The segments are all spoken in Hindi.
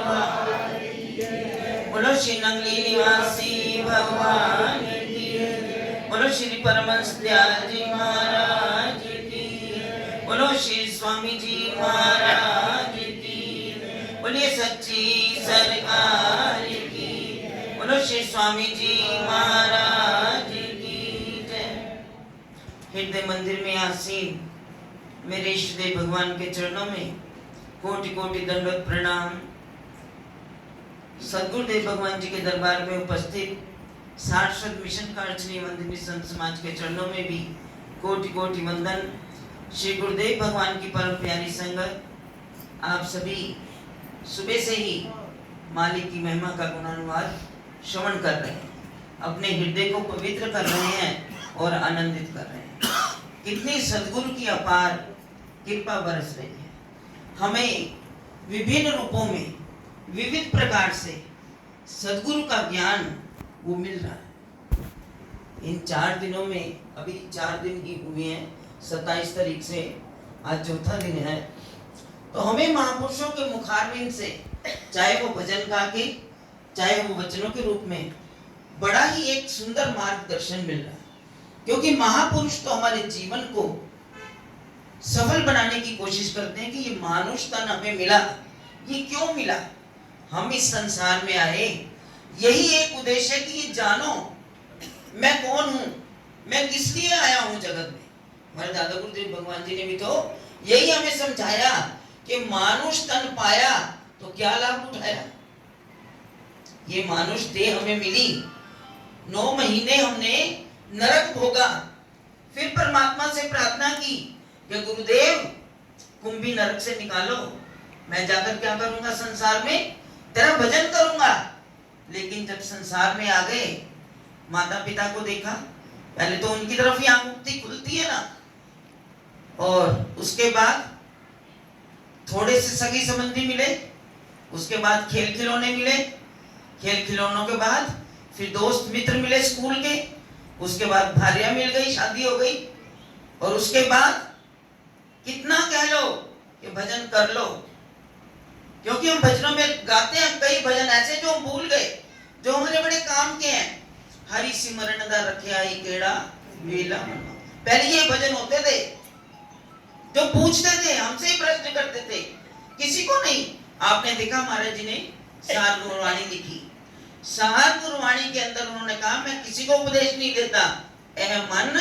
भगवान बोलो श्री नंगली निवासी भगवान की, बोलो श्री परमहंस दयाल जी महाराज की, बोलो श्री स्वामी जी महाराज की, बोलिए सच्ची सरकार की, बोलो श्री स्वामी जी महाराज की जय। हृदय मंदिर में आसीन मेरे इष्ट देव भगवान के चरणों में कोटि कोटि दंडवत प्रणाम। सद्गुरुदेव भगवान जी के दरबार में उपस्थित सारस्वत मिशन का अर्चनीय वंदनीय संत समाज के चरणों में भी कोटि कोटि वंदन। श्री गुरुदेव भगवान की परम प्यारी संगत, आप सभी सुबह से ही मालिक की महिमा का गुणानुवाद श्रवण कर रहे हैं, अपने हृदय को पवित्र कर रहे हैं और आनंदित कर रहे हैं। कितनी सद्गुरु की अपार कृपा बरस रही है। हमें विभिन्न रूपों में विविध प्रकार से सद्गुरु का ज्ञान वो मिल रहा है। इन 4 दिनों में अभी 4 दिन ही हुए हैं, 27 तारीख से आज चौथा दिन है। तो हमें महापुरुषों के मुखारबिंद से, चाहे वो भजन गा के, चाहे वो वचनों के रूप में, बड़ा ही एक सुंदर मार्गदर्शन मिल रहा है। क्योंकि महापुरुष तो हमारे जीवन को सफल बनाने की कोशिश करते हैं कि ये मानुष तन हमें मिला, ये क्यों मिला, हम इस संसार में आए, यही एक उद्देश्य है कि ये जानो मैं कौन हूं, मैं किस लिए आया हूं जगत में। हमारे दादा गुरुदेव भगवान जी ने भी तो यही हमें समझाया कि मानुष तन पाया तो क्या लाभ उठाया। ये मानुष देह हमें मिली, 9 महीने हमने नरक भोगा, फिर परमात्मा से प्रार्थना की कि गुरुदेव कुंभी नरक से निकालो, मैं जाकर क्या करूंगा, संसार में तेरा भजन करूंगा। लेकिन जब संसार में आ गए, माता पिता को देखा, पहले तो उनकी तरफ ही आंख उठती खुलती है ना, और उसके बाद थोड़े से सगी संबंधी मिले, उसके बाद खेल खिलौने मिले, खेल खिलौनों के बाद फिर दोस्त मित्र मिले स्कूल के, उसके बाद भार्या मिल गई, शादी हो गई, और उसके बाद कितना कह लो कि भजन कर लो। क्योंकि हम भजनों में गाते हैं कई भजन ऐसे जो हम भूल गए, जो हमारे बड़े काम के हैं। हरि सिमरन दा रखिया ही केड़ा वेला मनवा, पहले ये भजन होते थे जो पूछते थे, हमसे ही प्रश्न करते थे, किसी को नहीं। आपने देखा महाराज जी ने सार गुरुवाणी लिखी, सार गुरुवाणी के अंदर उन्होंने कहा मैं किसी को उपदेश नहीं देता, ऐ मन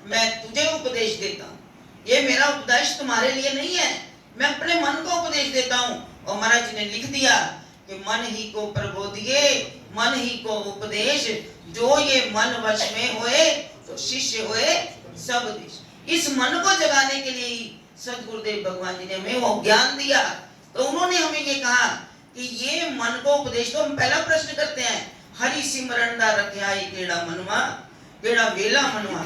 मैं तुझे उपदेश देता हूँ, ये मेरा उपदेश तुम्हारे लिए नहीं है, मैं अपने मन को उपदेश देता हूँ। और महाराज जी ने लिख दिया कि मन ही को प्रबोधिए, मन ही को उपदेश, जो ये मन वश में होए तो शिष्य होए सब देश। इस मन को जगाने के लिए ही सद्गुरुदेव भगवान जी ने हमें वो ज्ञान दिया। तो उन्होंने हमें ये कहा कि ये मन को उपदेश, तो हम पहला प्रश्न करते हैं, हरि सिमरन दा रखिया ही केड़ा मनवा, केड़ा वेला मनवा,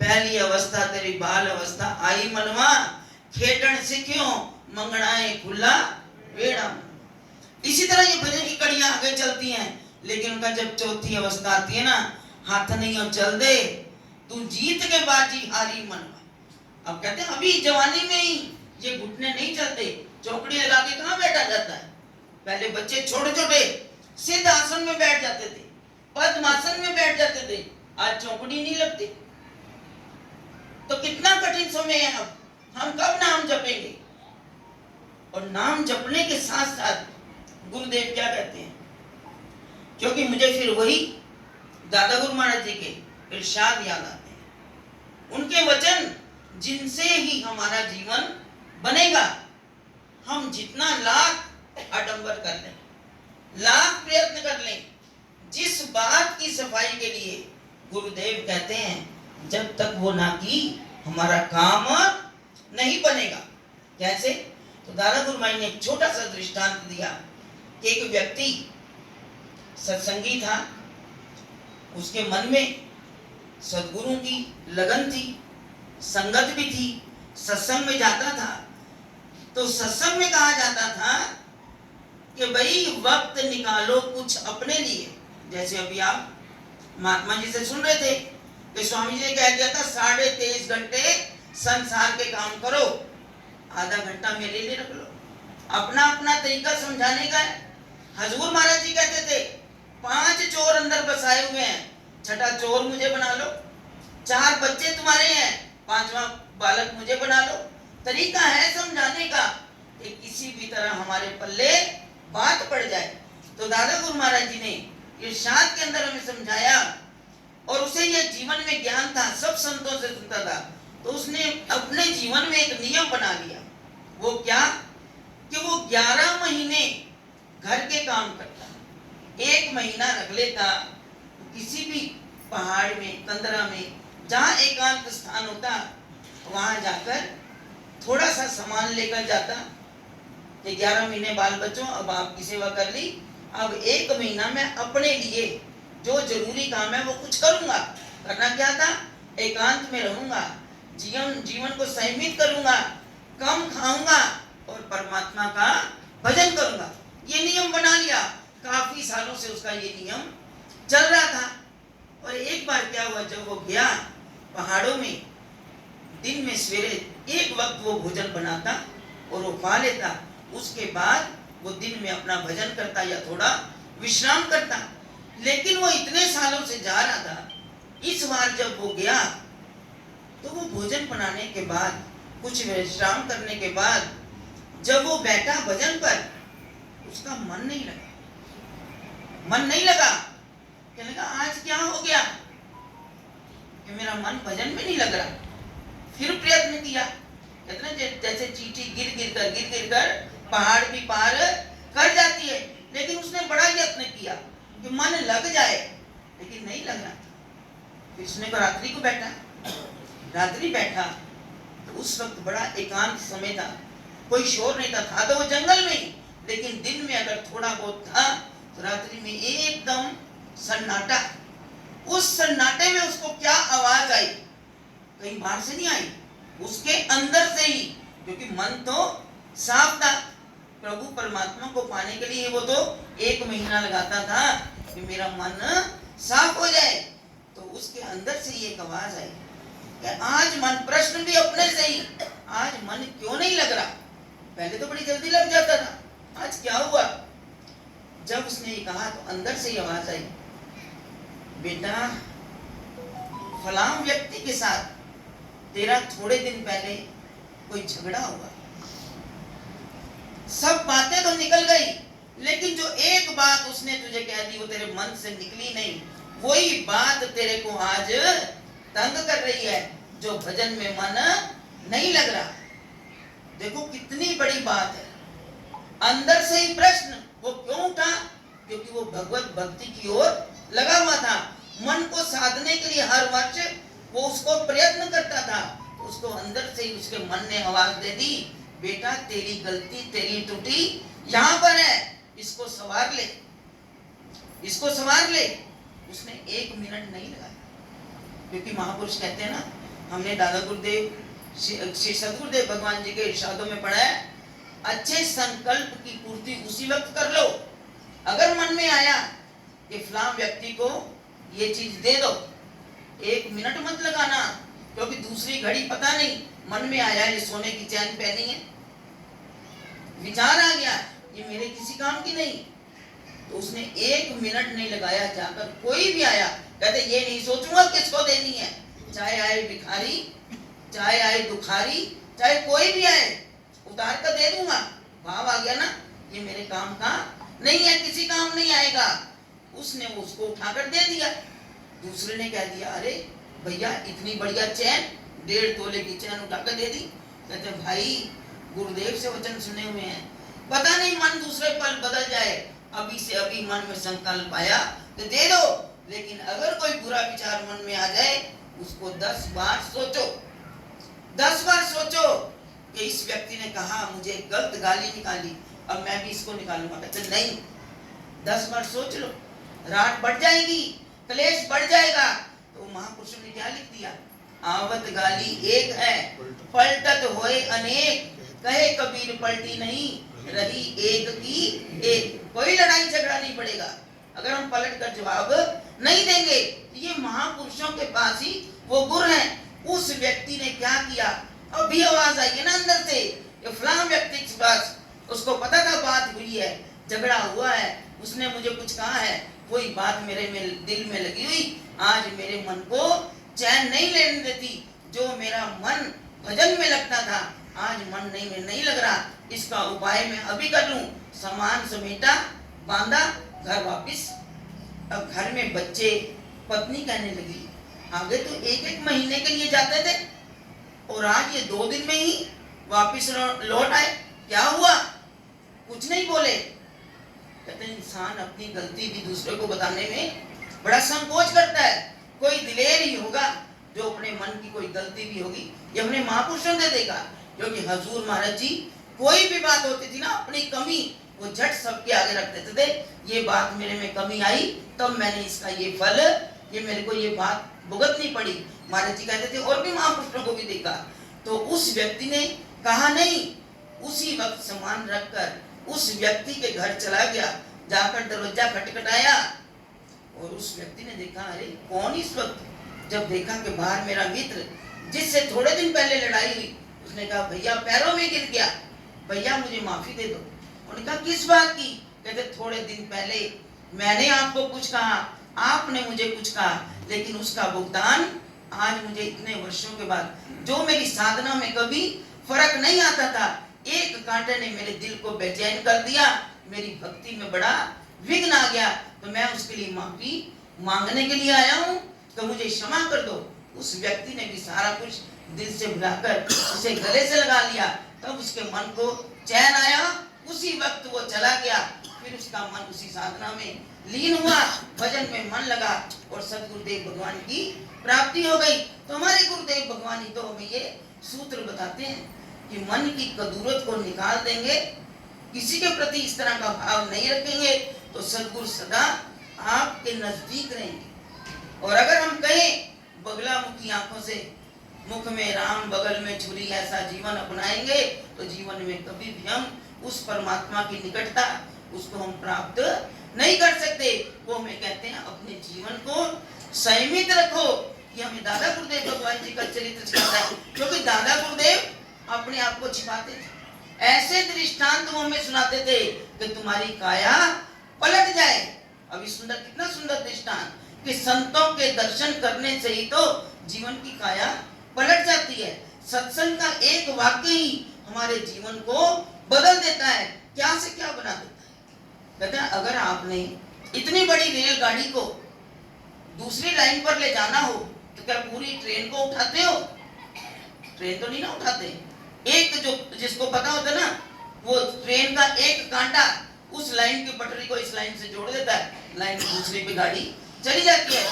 पहली अवस्था तेरी बाल अवस्था आई मनवा, खेडन सिखियो मंगनाए खुला वेड़ा। इसी तरह ये भजन की कड़ियां आगे चलती हैं, लेकिन उनका जब चौथी अवस्था आती है ना, हाथ नहीं हो चल दे तू जीत के बाजी हारी मनवा। अब कहते हैं अभी जवानी में ही ये घुटने नहीं चलते, चौकड़ी लगा के कहां बैठा जाता है। पहले बच्चे छोटे छोटे सिद्ध आसन में बैठ जाते थे, पद्मासन में बैठ जाते थे, आज चौकड़ी नहीं लगती। तो कितना कठिन समय है। अब हम कब नाम जपेंगे, और नाम जपने के साथ साथ गुरुदेव क्या कहते हैं, क्योंकि मुझे फिर वही दादा गुरु महाराज जी के इरशाद याद आते हैं, उनके वचन जिनसे ही हमारा जीवन बनेगा। हम जितना लाख आडंबर कर लें, लाख प्रयत्न कर लें, जिस बात की सफाई के लिए गुरुदेव कहते हैं जब तक वो ना की हमारा काम नहीं बनेगा। कैसे? तो दादा गुरु महाराज ने एक छोटा सा दृष्टांत दिया कि एक व्यक्ति सत्संगी था, उसके मन में सद्गुरु की लगन थी, संगत भी थी, सत्संग में जाता था। तो सत्संग में कहा जाता था कि भाई वक्त निकालो कुछ अपने लिए। जैसे अभी आप महात्मा जी से सुन रहे थे कि स्वामी जी ने कह दिया था 23.5 घंटे संसार के काम करो, आधा घंटा मेरे लिए रख लो। अपना अपना तरीका समझाने का है। हजूर महाराज जी कहते थे 5 चोर अंदर बसाए हुए हैं, छठा चोर मुझे बना लो। 4 बच्चे तुम्हारे हैं, 5वां बालक मुझे बना लो। तरीका है समझाने का कि किसी भी तरह हमारे पल्ले बात पड़ जाए। तो दादा गुरु महाराज जी ने इरशाद के अंदर हमें समझाया, और उसे ये जीवन में ज्ञान था, सब संतों से सुनता था, तो उसने अपने जीवन में एक नियम बना लिया। वो क्या कि वो 11 महीने घर के काम करता, 1 महीना रख लेता किसी भी पहाड़ में, कंदरा में, जहाँ एकांत स्थान होता, वहां जाकर थोड़ा सा सामान लेकर जाता कि 11 महीने बाल बच्चों अब आपकी सेवा कर ली, अब 1 महीना मैं अपने लिए जो जरूरी काम है वो कुछ करूंगा। करना क्या था? एकांत में रहूंगा, जीवन को संयमित करूंगा, कम खाऊंगा और परमात्मा का भजन करूंगा। ये नियम बना लिया। काफी सालों से उसका ये नियम चल रहा था। और एक बार क्या हुआ, जब वो गया पहाड़ों में, दिन में सवेरे एक वक्त वो भोजन बनाता और वो खा लेता, उसके बाद वो दिन में अपना भजन करता या थोड़ा विश्राम करता। लेकिन वो इतने सालों से जा रहा था, इस बार जब वो गया तो वो भोजन बनाने के बाद, कुछ विश्राम करने के बाद जब वो बैठा भजन पर, उसका मन नहीं लगा। कहने लगा आज क्या हो गया कि मेरा मन भजन में नहीं लग रहा। फिर प्रयत्न किया, कहते हैं जैसे चींटी गिर गिर कर पहाड़ भी पार कर जाती है। लेकिन उसने बड़ा यत्न किया कि मन लग जाए, लेकिन नहीं लग रहा था। फिर उसने रात्रि को बैठा तो उस वक्त बड़ा एकांत समय था, कोई शोर नहीं था तो वो जंगल में ही। लेकिन दिन में अगर थोड़ा बहुत था तो रात्रि में एकदम सन्नाटा। उस सन्नाटे में उसको क्या आवाज आई, कहीं बाहर से नहीं आई, उसके अंदर से ही, क्योंकि मन तो साफ था। प्रभु परमात्मा को पाने के लिए वो तो 1 महीना लगाता था कि मेरा मन साफ हो जाए। तो उसके अंदर से ये एक आवाज आई कि आज मन, प्रश्न भी अपने से ही, आज मन क्यों नहीं लग रहा? पहले तो बड़ी जल्दी लग जाता था, आज क्या हुआ? जब उसने ये कहा तो अंदर से ही आवाज आई, बेटा फलां व्यक्ति के साथ तेरा थोड़े दिन पहले कोई झगड़ा हुआ। सब बातें तो निकल गई, लेकिन जो एक बात उसने तुझे कह दी वो तेरे मन से निकली नहीं। वही बात तेरे को आज तंग कर रही है, जो भजन में मन नहीं लग रहा। देखो कितनी बड़ी बात है। अंदर से ही प्रश्न वो क्यों उठा? क्योंकि वो भगवत भक्ति की ओर लगा हुआ था। मन को साधने के लिए हर वर्ष वो उसको प्रयत्न करता था। उसको अंदर से ही उसके मन ने आवाज दे दी, बेटा तेरी गलती, तेरी त्रुटि यहाँ पर है, इसको संवार ले, इसको संवार ले। उसने 1 मिनट नहीं लगाया, क्योंकि महापुरुष कहते हैं ना, हमने दादा गुरुदेव श्री सदगुरुदेव भगवान जी के इरशादों में पढ़ा है, अच्छे संकल्प की पूर्ति उसी वक्त कर लो। अगर मन में आया कि फलां व्यक्ति को ये चीज दे दो, 1 मिनट मत लगाना, क्योंकि दूसरी घड़ी पता नहीं, मन में आया ये सोने की चैन पहनी है, विचार आ गया ये मेरे किसी काम की नहीं, तो उसने 1 मिनट नहीं लगाया। जाकर कोई भी आया, कहते ये नहीं सोचूंगा किसको देनी है, चाहे आए भिखारी, चाहे आए दुखारी, चाहे कोई भी आए, उतार कर दे दूंगा। भाव आ गया ना, ये मेरे काम का नहीं है, किसी काम नहीं आएगा। उसने उसको उठाकर दे दिया। दूसरे ने कह दिया, अरे भैया इतनी बढ़िया चैन, 1.5 तोले की चैन उठाकर दे दी। कहते भाई गुरुदेव से वचन सुने हुए हैं, पता नहीं मन दूसरे पल बदल जाए, अभी से अभी मन में संकल्प आया तो दे दो। लेकिन अगर कोई बुरा विचार मन में आ जाए, उसको 10 बार सोचो, 10 बार सोचो कि इस व्यक्ति ने कहा मुझे गलत गाली निकाली, अब मैं भी इसको निकालूंगा। कहते नहीं, 10 बार सोच लो, रात बढ़ जाएगी, क्लेश बढ़ जाएगा। तो महापुरुषों ने क्या लिख दिया, आवत गाली एक है, पलटत होए अनेक, कहे कबीर पलटी नहीं रही एक की एक। कोई लड़ाई झगड़ा नहीं पड़ेगा अगर हम पलट कर जवाब नहीं देंगे। ये महापुरुषों के पास ही वो गुण है। उस व्यक्ति ने क्या किया, अभी आवाज आई है ना अंदर से, फलां व्यक्ति के पास, उसको पता था बात हुई है, झगड़ा हुआ है, उसने मुझे कुछ कहा है, कोई बात मेरे में दिल में लगी हुई आज मेरे मन को चैन नहीं लेने देती। जो मेरा मन भजन में लगता था आज मन नहीं लग रहा, इसका उपाय मैं अभी कर लूं। सामान समेटा, बांधा, घर वापिस। अब घर में बच्चे, पत्नी कहने लगी आगे तो एक एक महीने के लिए जाते थे और आज ये 2 दिन में ही वापिस लौट आए, क्या हुआ? कुछ नहीं बोले। कहते इंसान अपनी गलती भी दूसरे को बताने में बड़ा संकोच करता है। कोई दिलेर ही होगा जो अपने मन की कोई गलती भी होगी ये अपने महापुरुषों से देखा, क्योंकि हजूर महाराज जी कोई भी बात होती थी ना अपनी कमी वो झट सबके आगे रख देते थे। ये बात मेरे में कमी आई तब मैंने इसका ये फल, ये मेरे को ये बात भुगतनी पड़ी। महाराज जी कहते थे और भी महापुरुषों को भी देखा। तो उस व्यक्ति ने कहा नहीं, उसी वक्त सामान रखकर उस व्यक्ति के घर चला गया, जाकर दरवाजा खटखटाया और उस व्यक्ति ने देखा अरे कौन इस वक्त? जब देखा कि बाहर मेरा मित्र जिससे थोड़े दिन पहले लड़ाई हुई, उसने कहा भैया पैरों में गिर गया, भैया मुझे माफी दे दो। उन्होंने कहा किस बात की? कहते थोड़े दिन पहले मैंने आपको कुछ कहा, आपने मुझे कुछ कहा, लेकिन उसका भुगतान आज मुझे इतने वर्षों के बाद, जो मेरी साधना में कभी फर्क नहीं आता था, एक कांटे ने मेरे दिल को बेचैन कर दिया, मेरी भक्ति में बड़ा विघ्न आ गया, तो मैं उसके लिए माफी मांगने के लिए आया हूँ, तो मुझे क्षमा कर दो। उस व्यक्ति ने भी सारा कुछ दिल से भुलाकर उसे गले से लगा लिया, तब उसके मन को चैन आया, उसी वक्त वो चला गया। फिर उसका मन उसी साधना में लीन हुआ, भजन में मन लगा और सदगुरुदेव भगवान की प्राप्ति हो गई। तो हमारे गुरुदेव भगवान ही तो हमें ये सूत्र बताते हैं कि मन की कदूरत को निकाल देंगे, किसी के प्रति इस तरह का भाव नहीं रखेंगे तो सदगुरु सदा आपके नजदीक रहेंगे। और अगर हम कहें बगला मुखी आंखों से, मुख में राम बगल में छुरी, ऐसा जीवन अपनाएंगे तो जीवन में कभी भी हम उस परमात्मा की निकटता उसको हम प्राप्त नहीं कर सकते। वो हमें कहते हैं अपने जीवन को संयमित रखो। ये हमें दादा गुरुदेव भगवान जी का चरित्र सिखाता है, क्योंकि दादा गुरुदेव अपने आप को छिपाते थे। ऐसे दृष्टांत वो हमें सुनाते थे कि तुम्हारी काया पलट जाए। अभी सुंदर, कितना सुंदर दृष्टांत कि संतों के दर्शन करने से ही तो जीवन की काया पलट जाती है। सत्संग का एक वाक्य ही हमारे जीवन को बदल देता है, क्या से क्या बना देता है। कहते हैं अगर आपने इतनी बड़ी रेलगाड़ी को दूसरी लाइन पर ले जाना हो तो क्या पूरी ट्रेन को उठाते हो? ट्रेन तो नहीं ना उठाते। एक जो जिसको पता होता है ना, वो ट्रेन का एक कांटा उस लाइन की पटरी को इस लाइन से जोड़ देता है, लाइन दूसरी पे गाड़ी चली जाती है।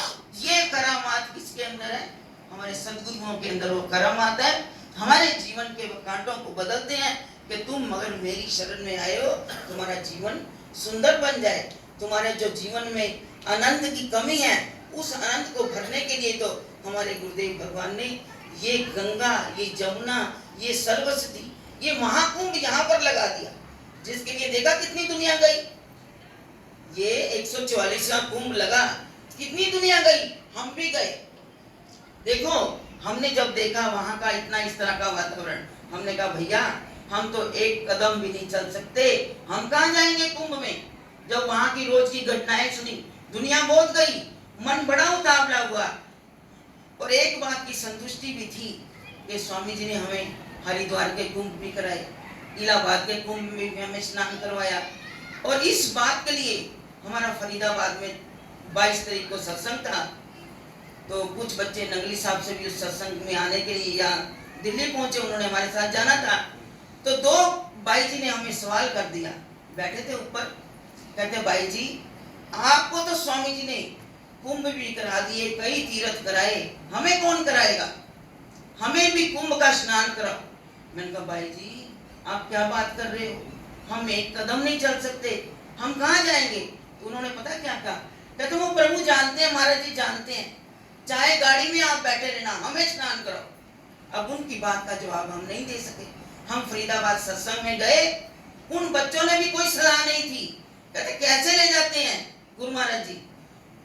ये करामात किसके अंदर है? हमारे सदगुरुओं के अंदर वो करामात है। हमारे जीवन के कांटों को बदलते हैं कि तुम मगर मेरी शरण में आए हो, तुम्हारा जीवन सुंदर बन जाए। तुम्हारे जो जीवन में अनंत की कमी है उस अनंत को भरने के लिए तो हमारे गुरुदेव भगवान ने ये गंगा, ये जमुना, ये सरस्वती, ये महाकुंभ यहाँ पर लगा दिया, जिसके लिए देखा कितनी दुनिया गई। ये 144वां कुंभ लगा, कितनी दुनिया गई, हम भी गए। देखो हमने जब देखा वहां का इतना इस तरह का वातावरण, हमने कहा भैया हम तो एक कदम भी नहीं चल सकते, हम कहाँ जाएंगे कुंभ में। जब वहां की रोज की घटनाएं सुनी, दुनिया बहुत गई, मन बड़ा उतावला हुआ। और एक बात की संतुष्टि भी थी कि स्वामी जी ने हमें हरिद्वार के कुंभ भी कराए, इलाहाबाद के कुंभ में भी हमें स्नान करवाया। और इस बात के लिए हमारा फरीदाबाद में 22 तारीख को सत्संग था, तो कुछ बच्चे नगली साहब से भी उस सत्संग में आने के लिए या दिल्ली पहुंचे, उन्होंने हमारे साथ जाना था। तो 2 भाई जी ने हमें सवाल कर दिया, बैठे थे ऊपर, कहते भाई जी आपको तो स्वामी जी ने कुंभ भी करा दिए, कई तीर्थ कराए, हमें कौन कराएगा, हमें भी कुंभ का स्नान कराओ। मैंने कहा भाई जी आप क्या बात कर रहे हो, हम एक कदम नहीं चल सकते, हम कहाँ जाएंगे। तो उन्होंने पता क्या कहा, कहते वो प्रभु जानते हैं, महाराज जी जानते हैं, चाहे गाड़ी में आप बैठे रहना, हमें स्नान कराओ। अब उनकी बात का जवाब हम नहीं दे सके। हम फरीदाबाद सत्संग में गए, उन बच्चों ने भी कोई सलाह नहीं थी, कहते कैसे ले जाते हैं गुरु महाराज जी।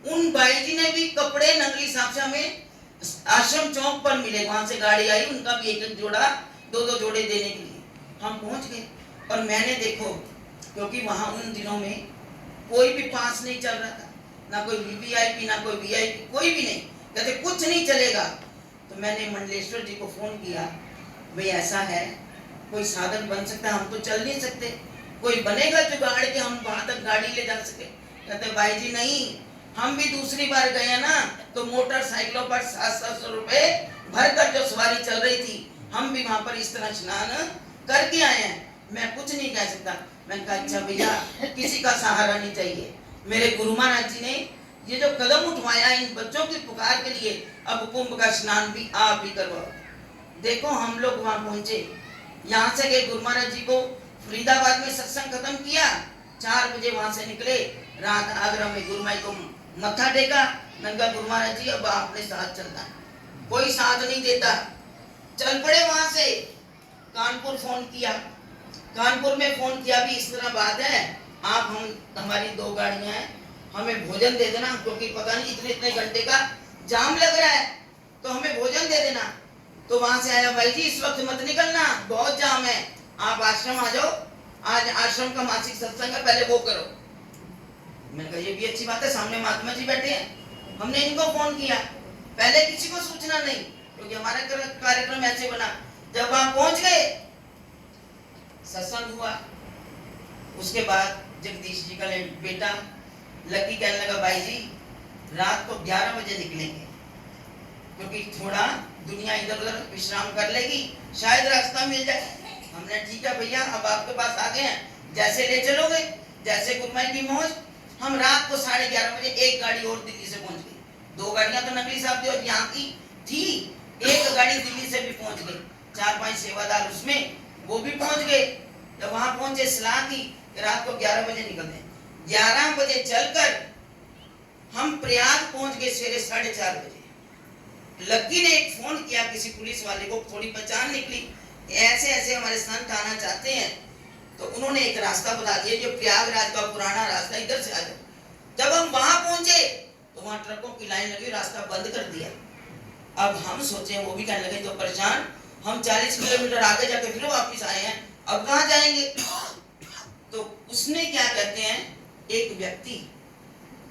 उन भाई जी ने भी कपड़े नगली साहब से हमें आश्रम चौक पर मिले, वहां से गाड़ी आई, उनका भी एक जोड़ा 2 जोड़े देने के लिए हम पहुंच गए। और मैंने देखो, क्योंकि वहां उन दिनों में कोई भी पास नहीं चल रहा था, ना कोई वीवीआईपी ना कोई वीआईपी, कोई भी नहीं। कहते कुछ नहीं चलेगा। तो मैंने मंडलेश्वर जी को फोन किया, भाई ऐसा है, कोई साधन बन सकता है, हम तो चल नहीं सकते, कोई बनेगा जुगाड़ के हम वहां तक गाड़ी ले जा सके। कहते भाई जी नहीं, हम भी दूसरी बार गए हैं ना, तो मोटरसाइकिलों पर 700 रुपए भरकर जो सवारी चल रही थी, हम भी वहां पर इस तरह स्नान करके आए हैं, मैं कुछ नहीं कह सकता। मैंने कहा अच्छा भैया, किसी का सहारा नहीं चाहिए। मेरे गुरु महाराज जी ने ये जो कदम उठवाया इन बच्चों की पुकार के लिए, अब कुंभ का स्नान भी आप ही करवाओ। देखो हम लोग वहां पहुंचे, यहाँ से गए गुरु महाराज जी को फरीदाबाद में सत्संग खत्म किया, 4 बजे वहां से निकले, रात आगरा में गुरु माई को मत्था टेका। मैंने कहा गुरु महाराज जी अब आपने साथ चलना, कोई साथ नहीं देता। चल पड़े वहां से, कानपुर फोन किया, कानपुर में फोन किया भी इस तरह बात है, आप हमारी 2 गाड़ियां हैं, हमें भोजन दे देना, क्योंकि पता नहीं इतने इतने घंटे का जाम लग रहा है, तो हमें भोजन दे देना। तो वहां से आया, भाई जी इस वक्त मत निकलना, बहुत जाम है, आप आश्रम आ जाओ, आज आश्रम का मासिक सत्संग है, पहले वो करो। मैंने कहा ये भी अच्छी बात है, सामने महात्मा जी बैठे हैं। हमने इनको फोन किया, पहले किसी को सूचना नहीं, क्योंकि हमारा कार्यक्रम ऐसे बना। जब वहां पहुंच गए, सत्संग हुआ, उसके बाद जगदीश जी का बेटा लकी कहने लगा भाई जी रात को 11 बजे निकलेंगे, क्योंकि थोड़ा दुनिया इधर उधर विश्राम कर लेगी, शायद रास्ता मिल जाए। हमने ठीक है भैया, अब आपके पास आ गए हैं, जैसे ले चलोगे, जैसे गुरमाई की मौज। हम रात को 11:30 बजे एक गाड़ी और दिल्ली से पहुंच गई। 2 गाड़ियां तो नकली साहब थी और यहाँ की थी, एक गाड़ी दिल्ली से भी पहुंच गई, 4-5 सेवादार उसमें, वो भी पहुंच गए। जब वहां पहुंचे सलाह की कि रात को 11 बजे निकलते हैं। 11 बजे चलकर हम प्रयाग पहुंच गए सवेरे 4:30 बजे। लक्की ने एक फोन किया किसी पुलिस वाले को, थोड़ी पहचान निकली, ऐसे ऐसे हमारे संत आना चाहते हैं, तो उन्होंने एक रास्ता बता दिया, जो प्रयागराज का पुराना रास्ता, इधर से आ जाओ। जब हम वहां पहुंचे तो वहां ट्रकों की लाइन लगी, रास्ता बंद कर दिया। अब हम सोचे, वो भी कहने लगे तो परेशान, हम 40 किलोमीटर आगे जाके फिर वापिस आए हैं, अब कहाँ जाएंगे। तो उसने क्या कहते हैं, एक व्यक्ति,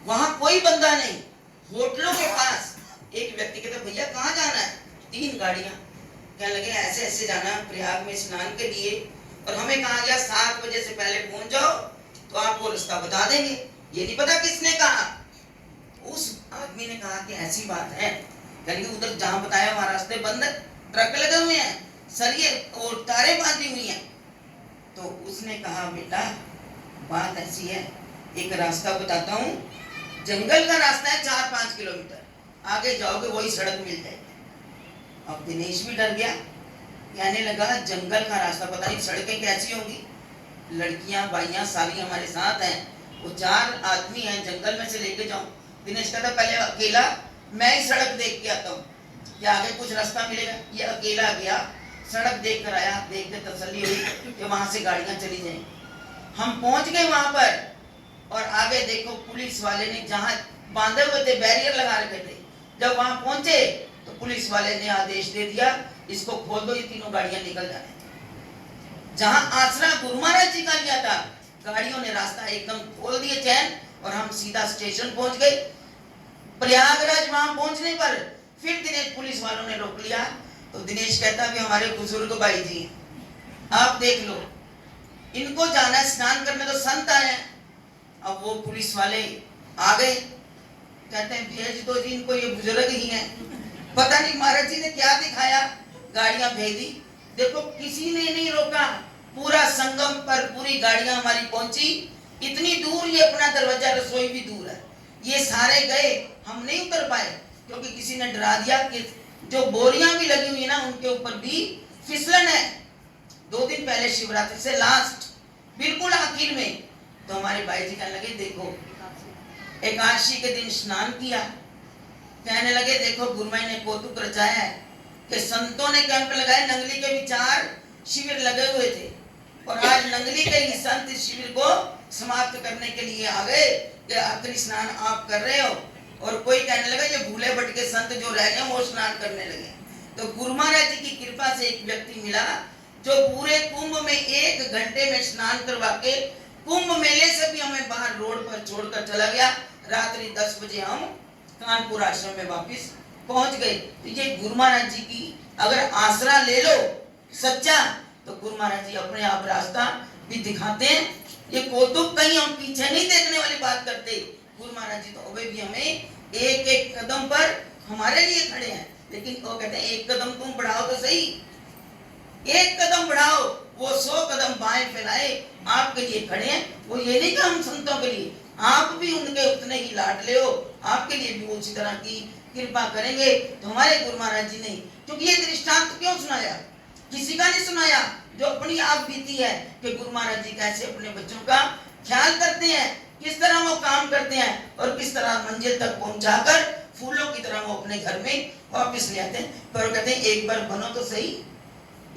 वहां कोई बंदा नहीं, होटलों के पास एक व्यक्ति कहते भैया कहाँ जाना है, 3 गाड़ियां। कहने लगे ऐसे ऐसे जाना प्रयाग में स्नान के लिए, और हमें कहा गया 7 बजे से पहले पहुंच जाओ तो आपको रास्ता बता देंगे। ये नहीं पता किसने कहा, उस आदमी ने कहा कि ऐसी बात है, कहीं उधर जहां बताया वहां रास्ते बंद, ट्रक लगे हुए हैं, सरिये और तारे बांधी हुई हैं। तो उसने कहा बेटा बात ऐसी है, एक रास्ता बताता हूँ, जंगल का रास्ता है 4-5 किलोमीटर, आगे जाओगे वही सड़क मिल जाएगी। अब दिनेश भी डर गया, कहने लगा जंगल का रास्ता, पता नहीं सड़कें कैसी होंगी, लड़कियां बाइयां सारी हमारे साथ हैं, वो 4 आदमी हैं, जंगल में से लेके जाऊं। दिनेश कहता पहले अकेला मैं ही सड़क देख के आता हूँ, क्या आगे कुछ रास्ता मिलेगा। ये अकेला गया, सड़क देख कर आया, देख के तसल्ली हुई कि वहां से गाड़ियां चली जाएंगी। हम पहुंच गए वहां पर, और आगे देखो पुलिस वाले ने जहां बांधे हुए थे, बैरियर लगा रखे थे, जब वहां पहुंचे तो पुलिस वाले ने आदेश दे दिया इसको खोल दो, ये 3 गाड़ियां निकल जाने। जहां आसरा गुरु महाराज जी का लिया था, गाड़ियों ने रास्ता एकदम खोल दिए चैन, और हम सीधा स्टेशन पहुंच गए। प्रयागराज वहां पहुंचने पर फिर दिनेश पुलिस वालों ने रोक लिया, तो दिनेश कहता भी हमारे बुजुर्ग भाई जी आप देख लो, इनको जाना स्नान करने, तो संत आए हैं। अब वो पुलिस वाले आ गए, कहते हैं भेज दो जी इनको, ये बुजुर्ग ही हैं। पता नहीं महाराज जी ने क्या दिखाया, गाड़ियां भेज दी। देखो किसी ने नहीं रोका, पूरा संगम पर पूरी गाड़ियां हमारी पहुंची, इतनी दूर, ये अपना दरवाजा रसोई भी दूर है, ये सारे गए, हम नहीं उतर पाए, क्योंकि किसी ने डरा दिया कि जो बोरियां भी लगी हुई है ना उनके ऊपर भी फिसलन है। 2 दिन पहले शिवरात्रि से लास्ट बिल्कुल आखिर में, तो हमारे भाई जी कहने लगे देखो एकादशी के दिन स्नान किया, कहने लगे देखो गुरुमाई ने कौतुक रचाया है कि संतों ने कैंप लगाए, नंगली के भी 4 शिविर लगे हुए थे, और आज नंगली के ही संत इस शिविर को समाप्त करने के लिए आ गए कि आखिरी स्नान आप कर रहे हो। और कोई कहने लगा ये भूले भटके संत जो रह गए वो स्नान करने लगे। तो गुरु महाराज जी की कृपा से एक व्यक्ति मिला जो पूरे कुंभ में 1 घंटे में स्नान करवा के कुंभ मेले से भी हमें बाहर रोड पर छोड़कर चला गया। रात्रि 10 बजे हम कानपुर आश्रम में वापस पहुंच गए। तो ये गुरु महाराज जी की अगर आसरा ले लो सच्चा, तो गुरु महाराज जी अपने आप रास्ता भी दिखाते हैं। ये कौतुक कहीं हम पीछे नहीं देखने वाली बात करते। गुरु महाराज जी तो अभी भी हमें एक एक कदम पर हमारे लिए खड़े हैं। लेकिन वो कहते हैं एक कदम तुम बढ़ाओ तो सही, एक कदम बढ़ाओ, वो 100 कदम बाएं फैलाए आपके लिए खड़े हैं। वो ये नहीं कि हम संतों के लिए, आप भी उनके उतने ही लाडले हो, आपके लिए भी उसी तरह की कृपा करेंगे। तो हमारे गुरु महाराज जी ने, क्योंकि ये दृष्टांत क्यों सुनाया, किसी का नहीं सुनाया, जो अपनी आप बीती है कि गुरु महाराज जी कैसे अपने बच्चों का ख्याल करते हैं, किस तरह वो काम करते हैं और किस तरह मंजिल तक पहुंचाकर फूलों की तरह वो अपने घर में वापस ले आते हैं। पर कहते हैं एक बार बनो तो सही,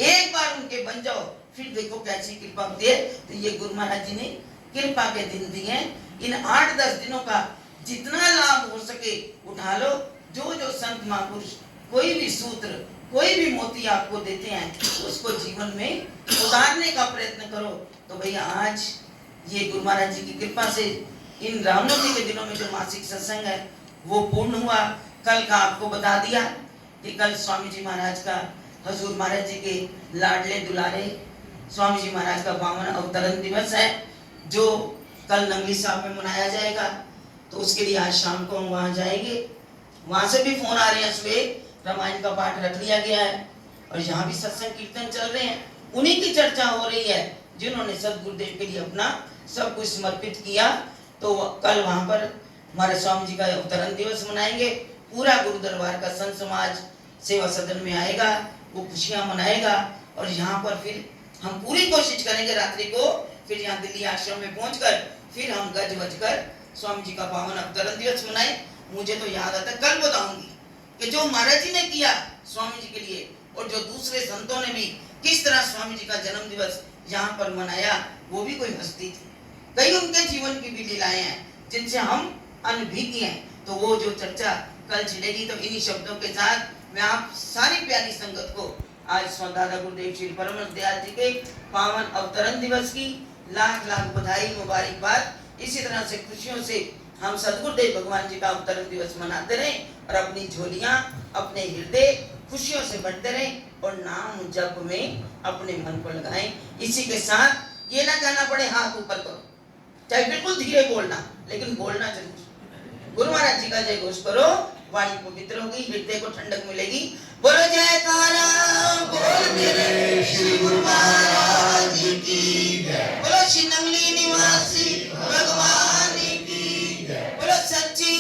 एक बार उनके बन जाओ, फिर देखो कैसी कृपा होती है। तो ये गुरु महाराज जी ने कृपा के दिन दिए हैं। इन 8-10 दिनों का जितना लाभ हो सके उठा लो। जो जो संत महापुरुष कोई भी सूत्र, कोई भी मोती आपको देते हैं, उसको जीवन में उतारने का प्रयत्न करो। तो भैया आज ये गुरु महाराज जी की कृपा से इन रामनवमी के दिनों में जो मासिक सत्संग है वो पूर्ण हुआ। कल का आपको बता दिया कि कल स्वामी जी महाराज का, हजूर महाराज जी के लाडले दुलारे स्वामी जी महाराज का 52वां अवतरण दिवस है, जो कल नंगली साहब में मनाया जाएगा। तो उसके लिए आज शाम को हम वहाँ जाएंगे। वहाँ से भी फोन आ रहे हैं, सुबह रामायण का पाठ रख लिया गया है और यहाँ भी सत्संग कीर्तन चल रहे हैं। उन्हीं की चर्चा हो रही है जिन्होंने सदगुरुदेव के लिए अपना सब कुछ समर्पित किया। तो कल वहाँ पर हमारे स्वामी जी का अवतरण दिवस मनाएंगे। पूरा गुरु दरबार का संत समाज सेवा सदन में आएगा, वो खुशियाँ मनाएगा। और यहाँ पर फिर हम पूरी कोशिश करेंगे रात्रि को फिर यहाँ दिल्ली आश्रम में पहुंचकर फिर हम गज वज कर स्वामी जी का 52वां अवतरण दिवस मनाए। मुझे तो याद आता, कल बताऊंगी कि जो महाराज जी ने किया स्वामी जी के लिए और जो दूसरे संतों ने भी किस तरह स्वामी जी का जन्म दिवस यहाँ पर मनाया, वो भी कोई हस्ती थी। कई उनके जीवन की भी लीलाएं हैं जिनसे हम अनभिज्ञ हैं। तो वो जो चर्चा कल छिड़ेगी। तो इन्हीं शब्दों के साथ मैं आप सारी प्यारी संगत को आज दादा गुरुदेव श्री परमहंस दयाल जी के 52वां अवतरण दिवस की लाख लाख बधाई, मुबारकबाद। इसी तरह से खुशियों से हम सदगुरुदेव भगवान जी का अवतरण दिवस मनाते रहें और अपनी झोलियां, अपने हृदय खुशियों से भरते रहें और नाम जप में अपने मन को लगाएं। इसी के साथ ये ना कहना पड़े हाथ ऊपर करो, चाहे बिल्कुल धीरे बोलना, लेकिन बोलना जरूर। गुरु महाराज जी का जय घोष करो, वाणी पवित्र होगी, हृदय को ठंडक मिलेगी। बोलो जयकारा बोल मेरे श्री गुरु महाराज की जय। बोलो श्री नंगली निवासी भगवान की जय। बोलो सच्ची